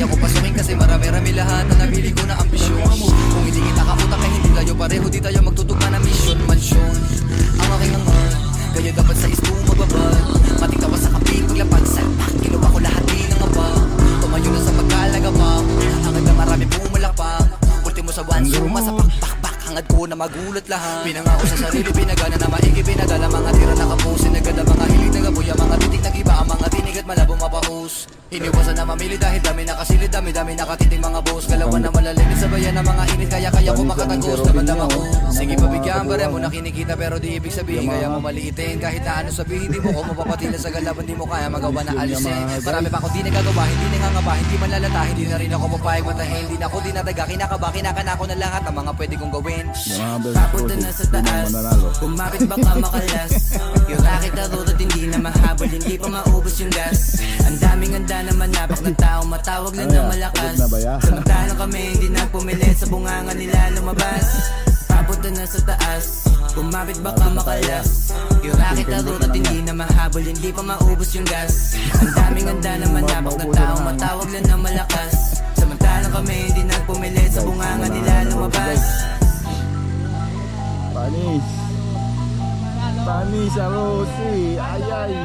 kaya ko pasukin kasi marami-rami lahat na nabili ko na ambisyon. Kung hindi kita kautak ay hindi tayo pareho, di tayo magtutugma na mission. Mansyon ang aking hangar, kaya dapat sa isto mababad. Mating tawa sa kaping paglapag, salpak ginawa ko lahat di ng aba. Tumayo na sa pagkalagapang, hangad na marami pumalakpak. Ultimo sa one zoom, sa pakpak, hangad ko na magulat lahat. Pinangako sa sarili, pinagana na maigi, pinadala mga tira na kapusin. Nagada mga hilig, nagabuya, mga titig nag-iba, ang mga tinig at malabo mapaus. Iniwasan na mamili dahil dami nakasilid, dami nakatiting mga boss. Galawan na malalimit sa bayan ng mga init, kaya ko makatagos, damandama ko. Sige pabigyan bare mo na kinikita pero di ibig sabihin kaya mo maliitin. Kahit na ano sabihin, di mo ko mapapatila sa galawan, di mo kaya magawa na alisin. Marami pa ako di nagagawa, hindi nangangaba, hindi manlalata, hindi na rin ako papayag matahin. Hindi na ako dinadaga, kinakaba, kinakana ko na lahat ang mga pwede kong gawin. Papunta na sa taas, kumapit baka makalas. Yung rakit na road at hindi na mahabol, hindi pa maubos yung gas. Ang daming handa na manapak ng tao, matawag lang na malakas. Samantalang kami hindi nagpumilit, sa bunganga nila lumabas. Papunta na sa taas, kumapit baka makalas. Yung rakit na road at hindi na mahabol, hindi pa maubos yung gas. Ang daming handa na manapak ng tao, matawag lang na malakas. Samantalang kami hindi nagpumilit, sa bunganga nila lumabas. Panis. Panis sa Rosie. Ay ay.